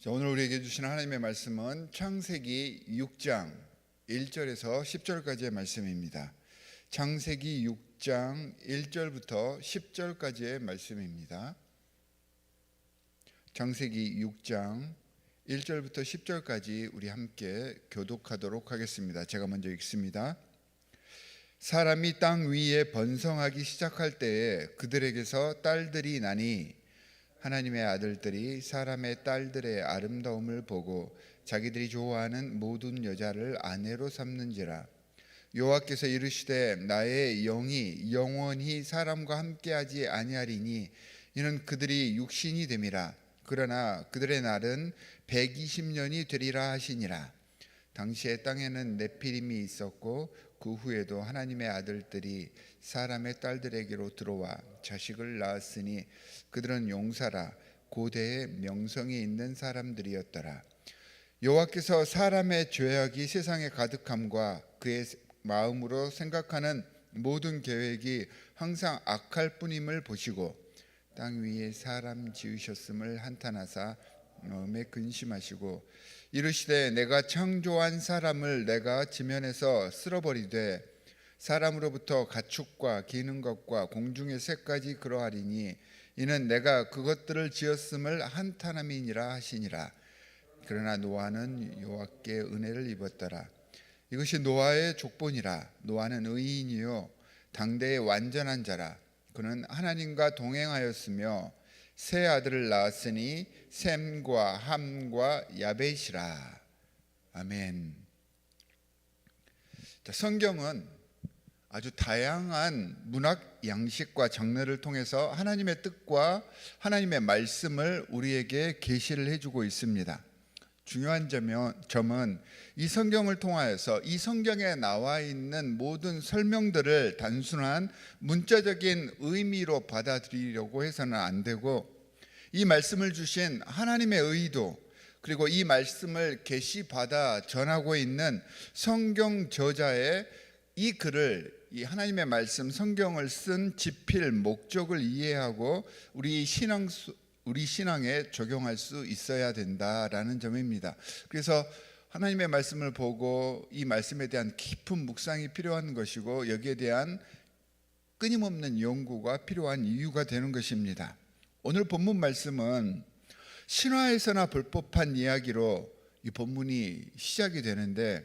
자, 오늘 우리에게 주신 하나님의 말씀은 창세기 6장 1절에서 10절까지의 말씀입니다. 창세기 6장 1절부터 10절까지의 말씀입니다. 창세기 6장 1절부터 10절까지 우리 함께 교독하도록 하겠습니다. 제가 먼저 읽습니다. 사람이 땅 위에 번성하기 시작할 때에 그들에게서 딸들이 나니 하나님의 아들들이 사람의 딸들의 아름다움을 보고 자기들이 좋아하는 모든 여자를 아내로 삼는지라. 여호와께서 이르시되 나의 영이 영원히 사람과 함께하지 아니하리니 이는 그들이 육신이 됨이라. 그러나 그들의 날은 120년이 되리라 하시니라. 당시에 땅에는 네피림이 있었고 그 후에도 하나님의 아들들이 사람의 딸들에게로 들어와 자식을 낳았으니 그들은 용사라 고대의 명성이 있는 사람들이었더라. 여호와께서 사람의 죄악이 세상에 가득함과 그의 마음으로 생각하는 모든 계획이 항상 악할 뿐임을 보시고 땅 위에 사람 지으셨음을 한탄하사 마음에 근심하시고 이르시되 내가 창조한 사람을 내가 지면에서 쓸어버리되 사람으로부터 가축과 기는 것과 공중의 새까지 그러하리니 이는 내가 그것들을 지었음을 한탄함이니라 하시니라. 그러나 노아는 여호와께 은혜를 입었더라. 이것이 노아의 족본이라. 노아는 의인이요 당대의 완전한 자라. 그는 하나님과 동행하였으며 세 아들을 낳았으니 셈과 함과 야벳이라. 아멘. 자, 성경은 아주 다양한 문학 양식과 장르를 통해서 하나님의 뜻과 하나님의 말씀을 우리에게 계시를 해주고 있습니다. 중요한 점은 이 성경을 통하여서 이 성경에 나와 있는 모든 설명들을 단순한 문자적인 의미로 받아들이려고 해서는 안 되고 이 말씀을 주신 하나님의 의도 그리고 이 말씀을 계시받아 전하고 있는 성경 저자의 이 글을 이 하나님의 말씀 성경을 쓴 지필 목적을 이해하고 우리 신앙에 적용할 수 있어야 된다라는 점입니다. 그래서 하나님의 말씀을 보고 이 말씀에 대한 깊은 묵상이 필요한 것이고 여기에 대한 끊임없는 연구가 필요한 이유가 되는 것입니다. 오늘 본문 말씀은 신화에서나 볼 법한 이야기로 이 본문이 시작이 되는데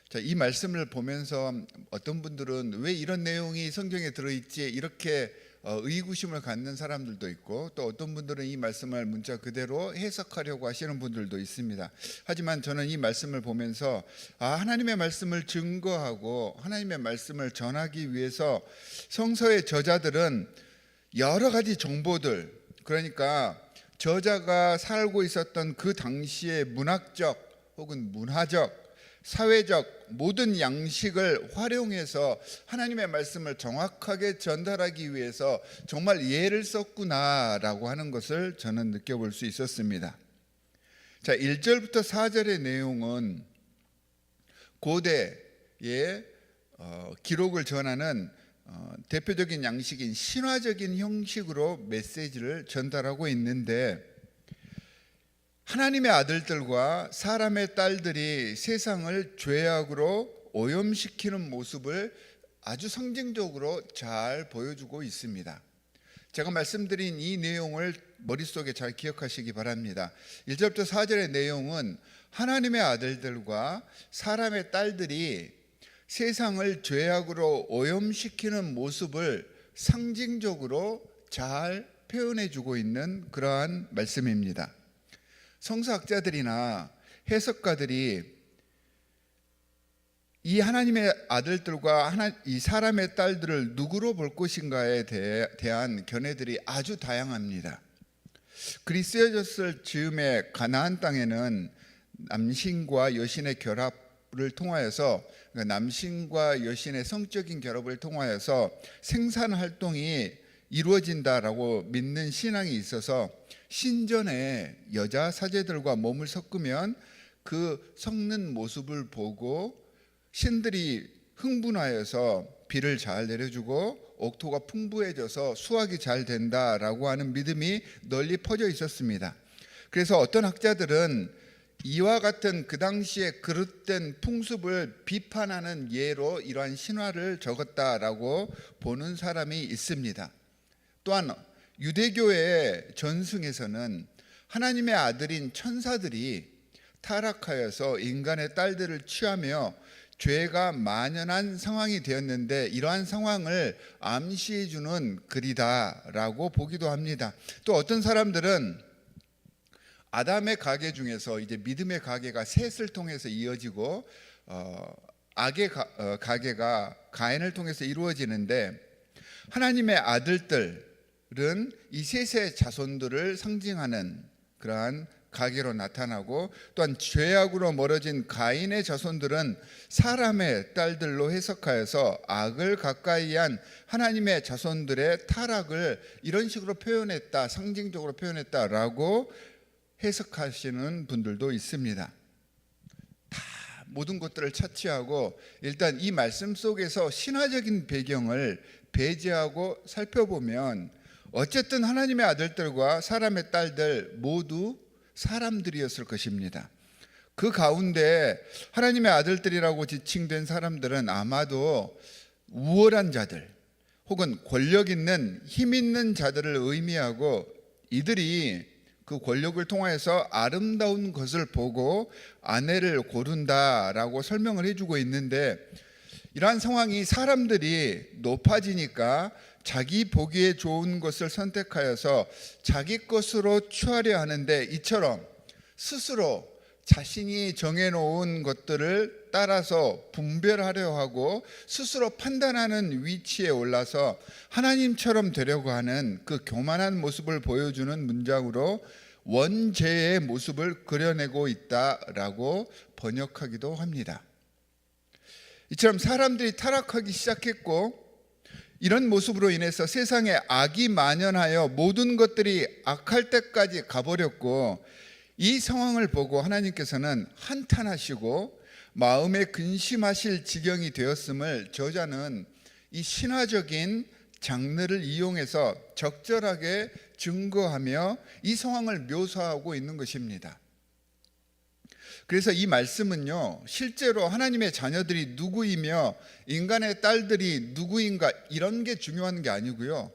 자, 이 말씀을 보면서 어떤 분들은 왜 이런 내용이 성경에 들어있지 이렇게 의구심을 갖는 사람들도 있고 또 어떤 분들은 이 말씀을 문자 그대로 해석하려고 하시는 분들도 있습니다. 하지만 저는 이 말씀을 보면서 하나님의 말씀을 증거하고 하나님의 말씀을 전하기 위해서 성서의 저자들은 여러 가지 정보들 그러니까 저자가 살고 있었던 그 당시의 문학적 혹은 문화적 사회적 모든 양식을 활용해서 하나님의 말씀을 정확하게 전달하기 위해서 정말 예를 썼구나라고 하는 것을 저는 느껴볼 수 있었습니다. 자, 1절부터 4절의 내용은 고대의 기록을 전하는 대표적인 양식인 신화적인 형식으로 메시지를 전달하고 있는데 하나님의 아들들과 사람의 딸들이 세상을 죄악으로 오염시키는 모습을 아주 상징적으로 잘 보여주고 있습니다. 제가 말씀드린 이 내용을 머릿속에 잘 기억하시기 바랍니다. 1절부터 4절의 내용은 하나님의 아들들과 사람의 딸들이 세상을 죄악으로 오염시키는 모습을 상징적으로 잘 표현해주고 있는 그러한 말씀입니다. 성서학자들이나 해석가들이 이 하나님의 아들들과 이 사람의 딸들을 누구로 볼 것인가에 대한 견해들이 아주 다양합니다. 그리스여졌을 즈음의 가나안 땅에는 남신과 여신의 결합을 통하여서 그러니까 남신과 여신의 성적인 결합을 통하여서 생산 활동이 이루어진다라고 믿는 신앙이 있어서 신전에 여자 사제들과 몸을 섞으면 그 섞는 모습을 보고 신들이 흥분하여서 비를 잘 내려주고 옥토가 풍부해져서 수확이 잘 된다라고 하는 믿음이 널리 퍼져 있었습니다. 그래서 어떤 학자들은 이와 같은 그 당시에 그릇된 풍습을 비판하는 예로 이러한 신화를 적었다라고 보는 사람이 있습니다. 또한 유대교의 전승에서는 하나님의 아들인 천사들이 타락하여서 인간의 딸들을 취하며 죄가 만연한 상황이 되었는데 이러한 상황을 암시해 주는 글이다라고 보기도 합니다. 또 어떤 사람들은 아담의 가계 중에서 이제 믿음의 가계가 셋을 통해서 이어지고 악의 가계가 가인을 통해서 이루어지는데 하나님의 아들들은 이 셋의 자손들을 상징하는 그러한 가계로 나타나고, 또한 죄악으로 멀어진 가인의 자손들은 사람의 딸들로 해석하여서 악을 가까이한 하나님의 자손들의 타락을 이런 식으로 표현했다, 상징적으로 표현했다라고 해석하시는 분들도 있습니다. 다 모든 것들을 차치하고 일단 이 말씀 속에서 신화적인 배경을 배제하고 살펴보면 어쨌든 하나님의 아들들과 사람의 딸들 모두 사람들이었을 것입니다. 그 가운데 하나님의 아들들이라고 지칭된 사람들은 아마도 우월한 자들 혹은 권력 있는 힘 있는 자들을 의미하고, 이들이 그 권력을 통해서 아름다운 것을 보고 아내를 고른다라고 설명을 해주고 있는데, 이러한 상황이 사람들이 높아지니까 자기 보기에 좋은 것을 선택하여서 자기 것으로 취하려 하는데, 이처럼 스스로 자신이 정해놓은 것들을 따라서 분별하려 하고 스스로 판단하는 위치에 올라서 하나님처럼 되려고 하는 그 교만한 모습을 보여주는 문장으로 원죄의 모습을 그려내고 있다라고 번역하기도 합니다. 이처럼 사람들이 타락하기 시작했고, 이런 모습으로 인해서 세상에 악이 만연하여 모든 것들이 악할 때까지 가버렸고, 이 상황을 보고 하나님께서는 한탄하시고 마음에 근심하실 지경이 되었음을 저자는 이 신화적인 장르를 이용해서 적절하게 증거하며 이 상황을 묘사하고 있는 것입니다. 그래서 이 말씀은요, 실제로 하나님의 자녀들이 누구이며 인간의 딸들이 누구인가 이런 게 중요한 게 아니고요,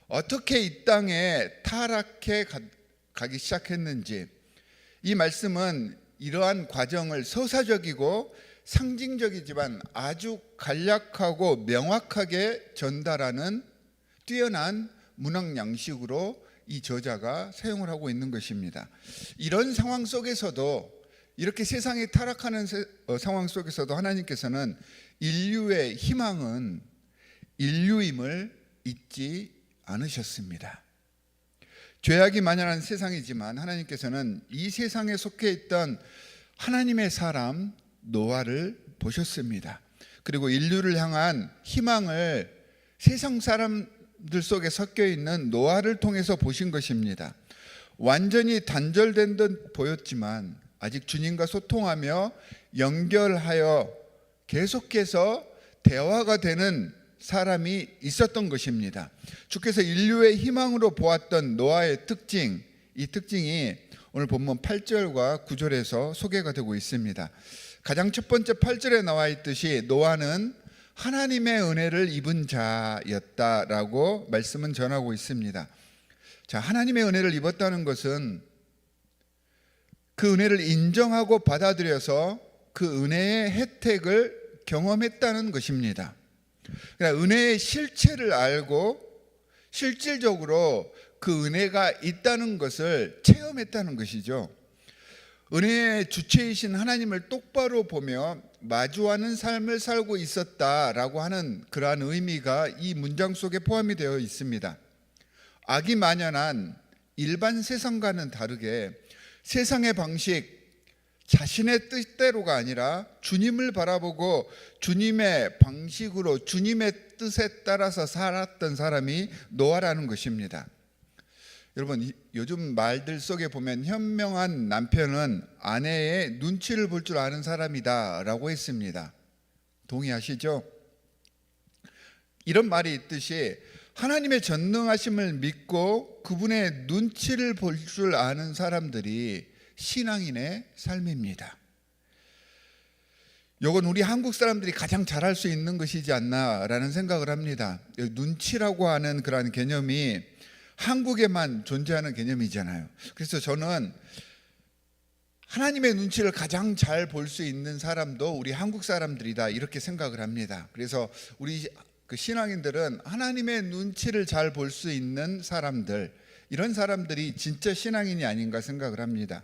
어떻게 이 땅에 타락해 가기 시작했는지, 이 말씀은 이러한 과정을 서사적이고 상징적이지만 아주 간략하고 명확하게 전달하는 뛰어난 문학 양식으로 이 저자가 사용을 하고 있는 것입니다. 이런 상황 속에서도, 이렇게 세상이 타락하는 상황 속에서도 하나님께서는 인류의 희망은 인류임을 잊지 않으셨습니다. 죄악이 만연한 세상이지만 하나님께서는 이 세상에 속해 있던 하나님의 사람 노아를 보셨습니다. 그리고 인류를 향한 희망을 세상 사람들 속에 섞여 있는 노아를 통해서 보신 것입니다. 완전히 단절된 듯 보였지만 아직 주님과 소통하며 연결하여 계속해서 대화가 되는 사람이 있었던 것입니다. 주께서 인류의 희망으로 보았던 노아의 특징, 이 특징이 오늘 본문 8절과 9절에서 소개가 되고 있습니다. 가장 첫 번째 8절에 나와 있듯이 노아는 하나님의 은혜를 입은 자였다라고 말씀은 전하고 있습니다. 자, 하나님의 은혜를 입었다는 것은 그 은혜를 인정하고 받아들여서 그 은혜의 혜택을 경험했다는 것입니다. 그러니까 은혜의 실체를 알고 실질적으로 그 은혜가 있다는 것을 체험했다는 것이죠. 은혜의 주체이신 하나님을 똑바로 보며 마주하는 삶을 살고 있었다라고 하는 그러한 의미가 이 문장 속에 포함이 되어 있습니다. 악이 만연한 일반 세상과는 다르게 세상의 방식, 자신의 뜻대로가 아니라 주님을 바라보고 주님의 방식으로 주님의 뜻에 따라서 살았던 사람이 노아라는 것입니다. 여러분, 요즘 말들 속에 보면 현명한 남편은 아내의 눈치를 볼 줄 아는 사람이다 라고 했습니다. 동의하시죠? 이런 말이 있듯이 하나님의 전능하심을 믿고 그분의 눈치를 볼 줄 아는 사람들이 신앙인의 삶입니다. 이건 우리 한국 사람들이 가장 잘할 수 있는 것이지 않나라는 생각을 합니다. 눈치라고 하는 그러한 개념이 한국에만 존재하는 개념이잖아요. 그래서 저는 하나님의 눈치를 가장 잘 볼 수 있는 사람도 우리 한국 사람들이다, 이렇게 생각을 합니다. 그래서 우리 신앙인들은 하나님의 눈치를 잘 볼 수 있는 사람들, 이런 사람들이 진짜 신앙인이 아닌가 생각을 합니다.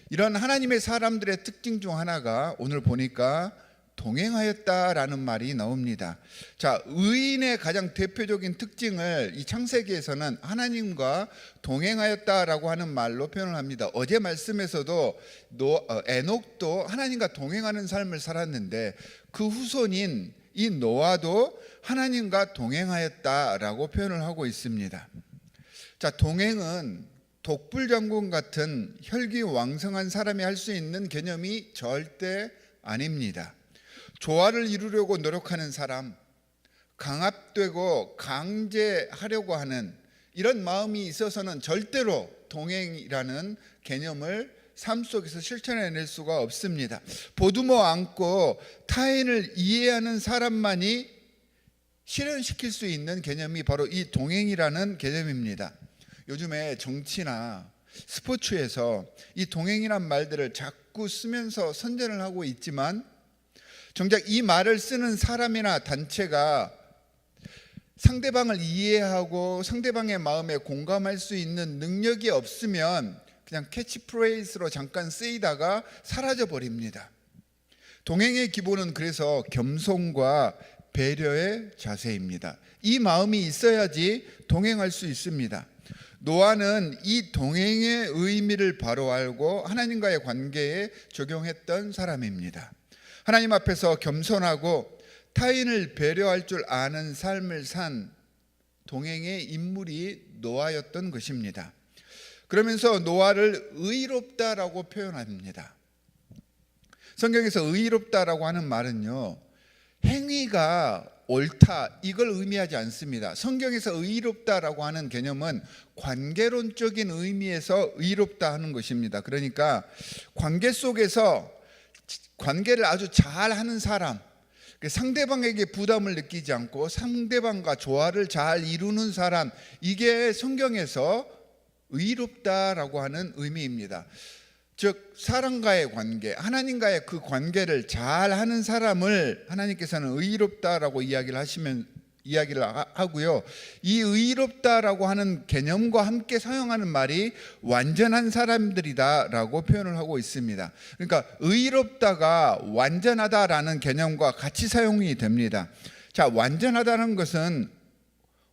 이런 하나님의 사람들의 특징 중 하나가 오늘 보니까 동행하였다라는 말이 나옵니다. 자, 의인의 가장 대표적인 특징을 이 창세기에서는 하나님과 동행하였다라고 하는 말로 표현을 합니다. 어제 말씀에서도 에녹도 하나님과 동행하는 삶을 살았는데 그 후손인 이 노아도 하나님과 동행하였다라고 표현을 하고 있습니다. 자, 동행은 독불장군 같은 혈기왕성한 사람이 할 수 있는 개념이 절대 아닙니다. 조화를 이루려고 노력하는 사람, 강압되고 강제하려고 하는 이런 마음이 있어서는 절대로 동행이라는 개념을 삶 속에서 실천해낼 수가 없습니다. 보듬어 안고 타인을 이해하는 사람만이 실현시킬 수 있는 개념이 바로 이 동행이라는 개념입니다. 요즘에 정치나 스포츠에서 이 동행이란 말들을 자꾸 쓰면서 선전을 하고 있지만 정작 이 말을 쓰는 사람이나 단체가 상대방을 이해하고 상대방의 마음에 공감할 수 있는 능력이 없으면 그냥 캐치프레이즈로 잠깐 쓰이다가 사라져 버립니다. 동행의 기본은 그래서 겸손과 배려의 자세입니다. 이 마음이 있어야지 동행할 수 있습니다. 노아는 이 동행의 의미를 바로 알고 하나님과의 관계에 적용했던 사람입니다. 하나님 앞에서 겸손하고 타인을 배려할 줄 아는 삶을 산 동행의 인물이 노아였던 것입니다. 그러면서 노아를 의롭다라고 표현합니다. 성경에서 의롭다라고 하는 말은요, 행위가 옳다 이걸 의미하지 않습니다. 성경에서 의롭다라고 하는 개념은 관계론적인 의미에서 의롭다 하는 것입니다. 그러니까 관계 속에서 관계를 아주 잘하는 사람, 상대방에게 부담을 느끼지 않고 상대방과 조화를 잘 이루는 사람, 이게 성경에서 의롭다라고 하는 의미입니다. 즉 사람과의 관계, 하나님과의 그 관계를 잘하는 사람을 하나님께서는 의롭다라고 이야기를 하고요. 이 의롭다라고 하는 개념과 함께 사용하는 말이 완전한 사람들이다라고 표현을 하고 있습니다. 그러니까 의롭다가 완전하다라는 개념과 같이 사용이 됩니다. 자, 완전하다는 것은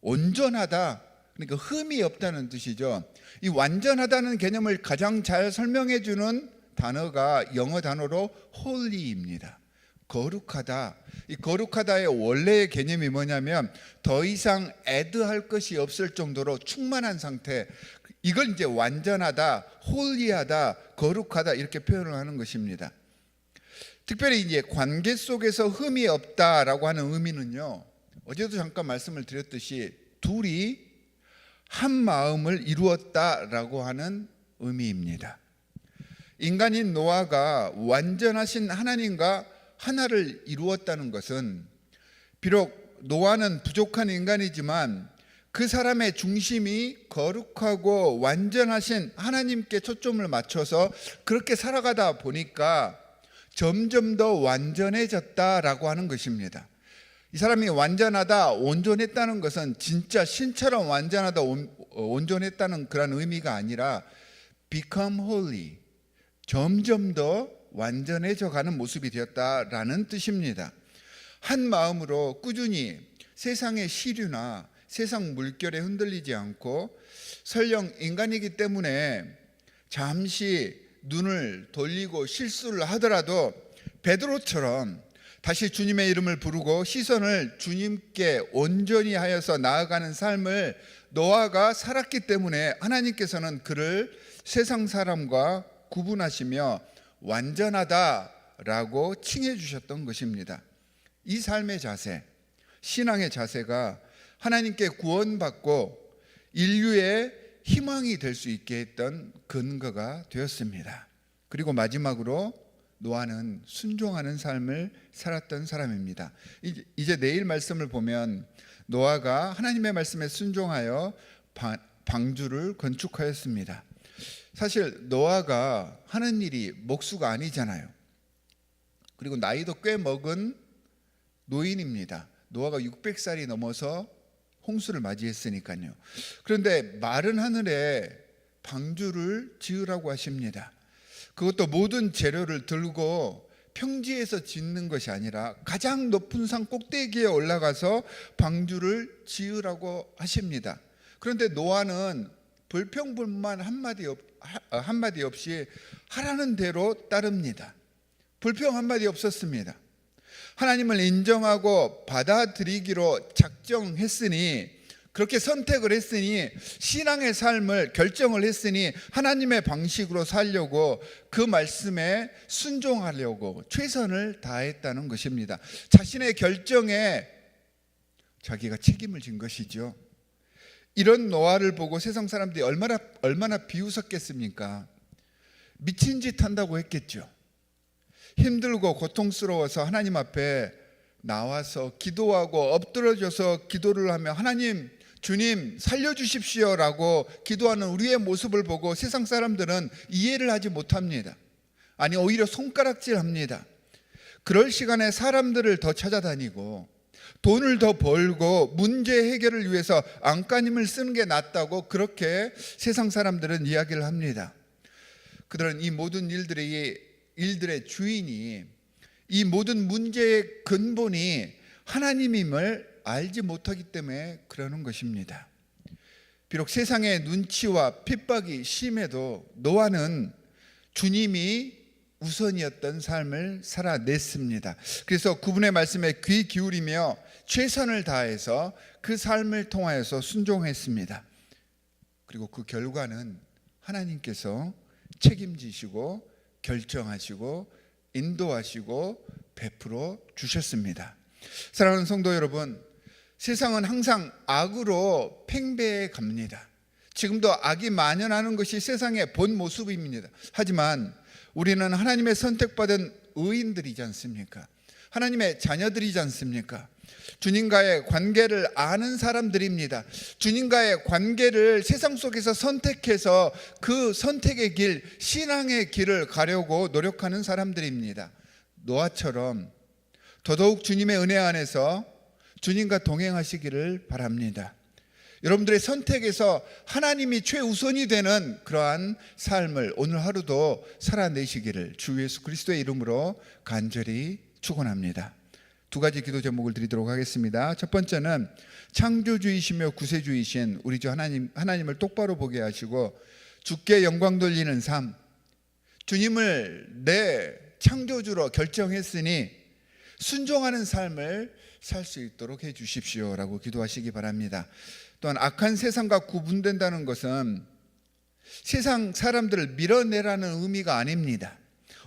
온전하다, 그러니까 흠이 없다는 뜻이죠. 이 완전하다는 개념을 가장 잘 설명해 주는 단어가 영어 단어로 holy입니다. 거룩하다. 이 거룩하다의 원래의 개념이 뭐냐면 더 이상 애드할 것이 없을 정도로 충만한 상태, 이걸 이제 완전하다, holy하다, 거룩하다 이렇게 표현을 하는 것입니다. 특별히 이제 관계 속에서 흠이 없다라고 하는 의미는요, 어제도 잠깐 말씀을 드렸듯이 둘이 한 마음을 이루었다라고 하는 의미입니다. 인간인 노아가 완전하신 하나님과 하나를 이루었다는 것은 비록 노아는 부족한 인간이지만 그 사람의 중심이 거룩하고 완전하신 하나님께 초점을 맞춰서 그렇게 살아가다 보니까 점점 더 완전해졌다라고 하는 것입니다. 이 사람이 완전하다, 온전했다는 것은 진짜 신처럼 완전하다, 온전했다는 그런 의미가 아니라 become holy, 점점 더 완전해져 가는 모습이 되었다라는 뜻입니다. 한 마음으로 꾸준히 세상의 시류나 세상 물결에 흔들리지 않고 설령 인간이기 때문에 잠시 눈을 돌리고 실수를 하더라도 베드로처럼 다시 주님의 이름을 부르고 시선을 주님께 온전히 하여서 나아가는 삶을 노아가 살았기 때문에 하나님께서는 그를 세상 사람과 구분하시며 완전하다라고 칭해 주셨던 것입니다. 이 삶의 자세, 신앙의 자세가 하나님께 구원받고 인류의 희망이 될 수 있게 했던 근거가 되었습니다. 그리고 마지막으로 노아는 순종하는 삶을 살았던 사람입니다. 이제 내일 말씀을 보면 노아가 하나님의 말씀에 순종하여 방주를 건축하였습니다. 사실 노아가 하는 일이 목수가 아니잖아요. 그리고 나이도 꽤 먹은 노인입니다. 노아가 600살이 넘어서 홍수를 맞이했으니까요. 그런데 마른 하늘에 방주를 지으라고 하십니다. 그것도 모든 재료를 들고 평지에서 짓는 것이 아니라 가장 높은 산 꼭대기에 올라가서 방주를 지으라고 하십니다. 그런데 노아는 불평불만 한마디 없이 하라는 대로 따릅니다. 불평 한마디 없었습니다. 하나님을 인정하고 받아들이기로 작정했으니, 그렇게 선택을 했으니, 신앙의 삶을 결정을 했으니 하나님의 방식으로 살려고, 그 말씀에 순종하려고 최선을 다했다는 것입니다. 자신의 결정에 자기가 책임을 진 것이죠. 이런 노아를 보고 세상 사람들이 얼마나 비웃었겠습니까? 미친 짓 한다고 했겠죠. 힘들고 고통스러워서 하나님 앞에 나와서 기도하고 엎드려져서 기도를 하며 하나님, 주님 살려주십시오라고 기도하는 우리의 모습을 보고 세상 사람들은 이해를 하지 못합니다. 아니, 오히려 손가락질합니다. 그럴 시간에 사람들을 더 찾아다니고 돈을 더 벌고 문제 해결을 위해서 안간힘을 쓰는 게 낫다고 그렇게 세상 사람들은 이야기를 합니다. 그들은 이 모든 일들의 주인이, 이 모든 문제의 근본이 하나님임을 알지 못하기 때문에 그러는 것입니다. 비록 세상의 눈치와 핍박이 심해도 노아는 주님이 우선이었던 삶을 살아냈습니다. 그래서 그분의 말씀에 귀 기울이며 최선을 다해서 그 삶을 통하여서 순종했습니다. 그리고 그 결과는 하나님께서 책임지시고 결정하시고 인도하시고 베풀어 주셨습니다. 사랑하는 성도 여러분, 세상은 항상 악으로 팽배해 갑니다. 지금도 악이 만연하는 것이 세상의 본 모습입니다. 하지만 우리는 하나님의 선택받은 의인들이지 않습니까? 하나님의 자녀들이지 않습니까? 주님과의 관계를 아는 사람들입니다. 주님과의 관계를 세상 속에서 선택해서 그 선택의 길, 신앙의 길을 가려고 노력하는 사람들입니다. 노아처럼 더더욱 주님의 은혜 안에서 주님과 동행하시기를 바랍니다. 여러분들의 선택에서 하나님이 최우선이 되는 그러한 삶을 오늘 하루도 살아내시기를 주 예수 그리스도의 이름으로 간절히 축원합니다. 두 가지 기도 제목을 드리도록 하겠습니다. 첫 번째는 창조주이시며 구세주이신 우리 주 하나님을 똑바로 보게 하시고 주께 영광 돌리는 삶, 주님을 내 창조주로 결정했으니 순종하는 삶을 살 수 있도록 해 주십시오라고 기도하시기 바랍니다. 또한 악한 세상과 구분된다는 것은 세상 사람들을 밀어내라는 의미가 아닙니다.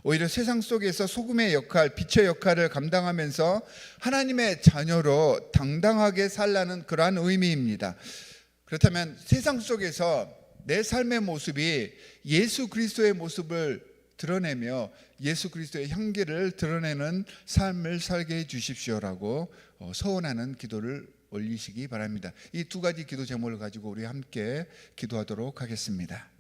오히려 세상 속에서 소금의 역할, 빛의 역할을 감당하면서 하나님의 자녀로 당당하게 살라는 그러한 의미입니다. 그렇다면 세상 속에서 내 삶의 모습이 예수 그리스도의 모습을 드러내며 예수 그리스도의 향기를 드러내는 삶을 살게 해 주십시오라고 서원하는 기도를 올리시기 바랍니다. 이 두 가지 기도 제목을 가지고 우리 함께 기도하도록 하겠습니다.